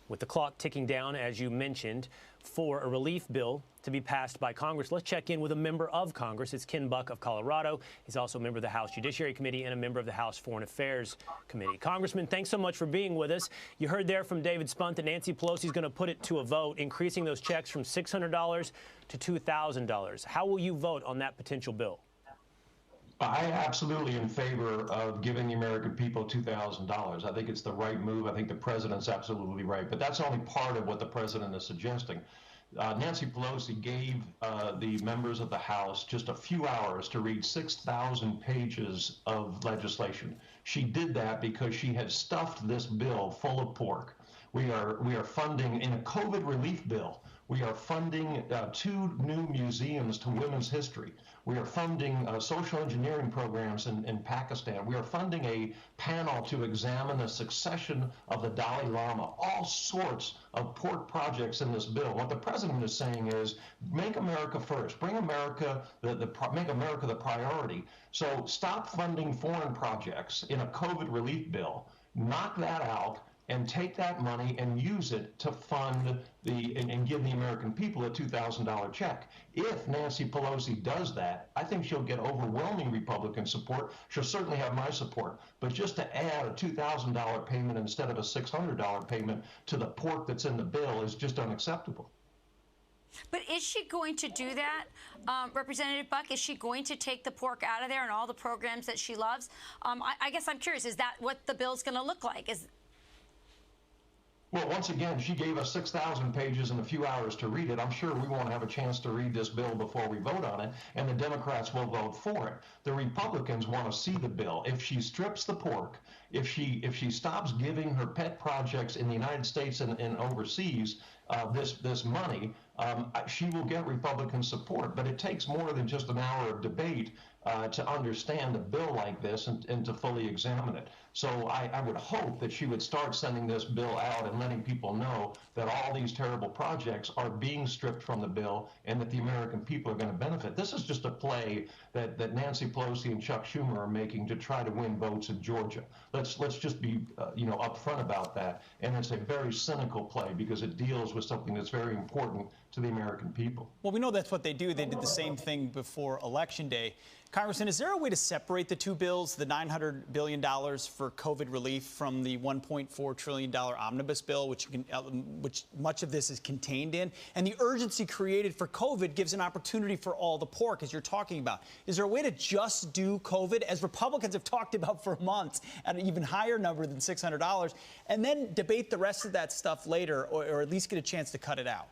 With the clock ticking down, as you mentioned, for a relief bill to be passed by Congress, let's check in with a member of Congress. It's Ken Buck of Colorado. He's also a member of the House Judiciary Committee and a member of the House Foreign Affairs Committee. Congressman, thanks so much for being with us. You heard there from David Spunt that Nancy Pelosi is going to put it to a vote, increasing those checks from $600 to $2,000. How will you vote on that potential bill? I absolutely in favor of giving the American people $2,000. I think it's the right move. I think the president's absolutely right. But that's only part of what the president is suggesting. Nancy Pelosi gave the members of the House just a few hours to read 6,000 pages of legislation. She did that because she had stuffed this bill full of pork. We are funding, in a COVID relief bill, we are funding 2 new museums to women's history. We are funding social engineering programs in Pakistan. We are funding a panel to examine the succession of the Dalai Lama. All sorts of pork projects in this bill. What the president is saying is, make America first. Bring America, make America the priority. So stop funding foreign projects in a COVID relief bill. Knock that out and take that money and use it to fund and give the American people a $2,000 check. If Nancy Pelosi does that, I think she'll get overwhelming Republican support. She'll certainly have my support. But just to add a $2,000 payment instead of a $600 payment to the pork that's in the bill is just unacceptable. But is she going to do that, Representative Buck? Is she going to take the pork out of there and all the programs that she loves? I guess I'm curious, is that what the bill's going to look like? Well, once again, she gave us 6,000 pages in a few hours to read it. I'm sure we won't have a chance to read this bill before we vote on it, and the Democrats will vote for it. The Republicans want to see the bill. If she strips the pork, if she stops giving her pet projects in the United States and overseas this money, she will get Republican support. But it takes more than just an hour of debate to understand a bill like this and to fully examine it. So I would hope that she would start sending this bill out and letting people know that all these terrible projects are being stripped from the bill and that the American people are going to benefit. This is just a play that Nancy Pelosi and Chuck Schumer are making to try to win votes in Georgia. Let's just be upfront about that. And it's a very cynical play because it deals with something that's very important to the American people. Well, we know that's what they do. They did the same thing before Election Day. Congressman, is there a way to separate the two bills, the $900 billion for COVID relief from the $1.4 trillion omnibus bill, which much of this is contained in? And the urgency created for COVID gives an opportunity for all the pork, as you're talking about. Is there a way to just do COVID, as Republicans have talked about for months, at an even higher number than $600, and then debate the rest of that stuff later, or at least get a chance to cut it out?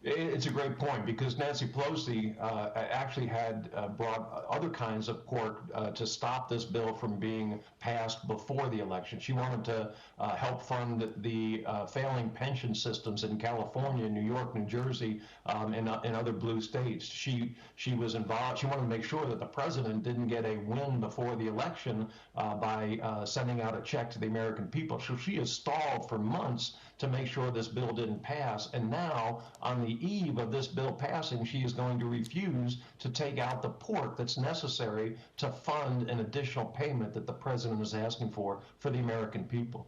It's a great point, because Nancy Pelosi actually had brought other kinds of pork to stop this bill from being passed before the election. She wanted to help fund the failing pension systems in California, New York, New Jersey, and other blue states. She was involved. She wanted to make sure that the president didn't get a win before the election by sending out a check to the American people. So she has stalled for months to make sure this bill didn't pass. And now, on the eve of this bill passing, she is going to refuse to take out the pork that's necessary to fund an additional payment that the president is asking for the American people.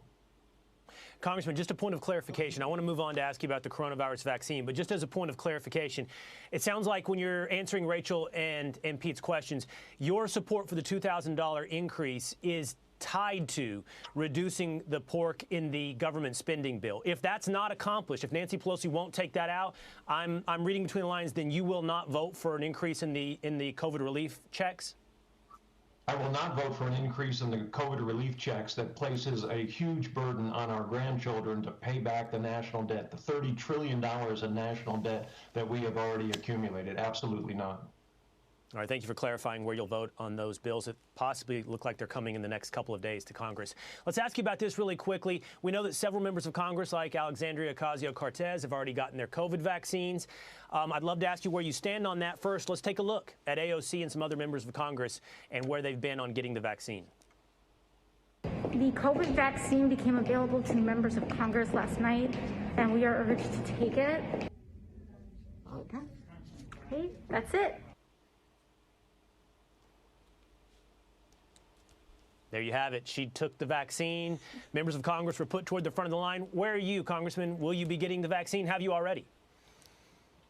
Congressman, just a point of clarification. I want to move on to ask you about the coronavirus vaccine, but just as a point of clarification, it sounds like when you're answering Rachel and Pete's questions, your support for the $2,000 increase is tied to reducing the pork in the government spending bill. If that's not accomplished, if Nancy Pelosi won't take that out, I'm reading between the lines, then you will not vote for an increase in the COVID relief checks? I will not vote for an increase in the COVID relief checks that places a huge burden on our grandchildren to pay back the national debt, the $30 trillion in national debt that we have already accumulated. Absolutely not. All right, thank you for clarifying where you'll vote on those bills that possibly look like they're coming in the next couple of days to Congress. Let's ask you about this really quickly. We know that several members of Congress, like Alexandria Ocasio-Cortez, have already gotten their COVID vaccines. I'd love to ask you where you stand on that. First, let's take a look at AOC and some other members of Congress and where they've been on getting the vaccine. The COVID vaccine became available to members of Congress last night, and we are urged to take it. Okay, that's it. There you have it. She took the vaccine. Members of Congress were put toward the front of the line. Where are you, Congressman? Will you be getting the vaccine? Have you already?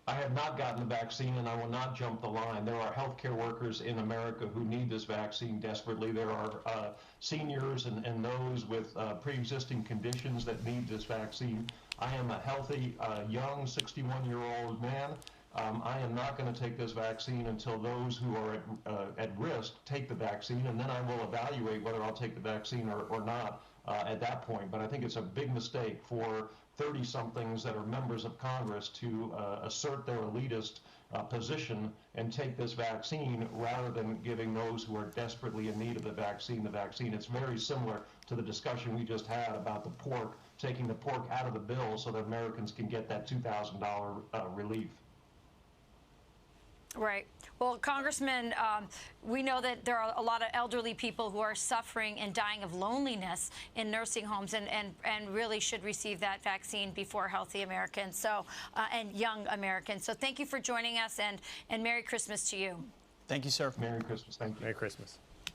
I have not gotten the vaccine, and I will not jump the line. There are healthcare workers in America who need this vaccine desperately. There are seniors and those with pre-existing conditions that need this vaccine. I am a healthy, young 61-year-old man. I am not going to take this vaccine until those who are at risk take the vaccine, and then I will evaluate whether I'll take the vaccine or not at that point. But I think it's a big mistake for 30-somethings that are members of Congress to assert their elitist position and take this vaccine rather than giving those who are desperately in need of the vaccine. It's very similar to the discussion we just had about the pork, taking the pork out of the bill so that Americans can get that $2,000 relief. Right. Well, Congressman, we know that there are a lot of elderly people who are suffering and dying of loneliness in nursing homes and really should receive that vaccine before healthy Americans and young Americans. So thank you for joining us, and Merry Christmas to you. Thank you, sir. Merry Christmas. Thank you. Merry Christmas.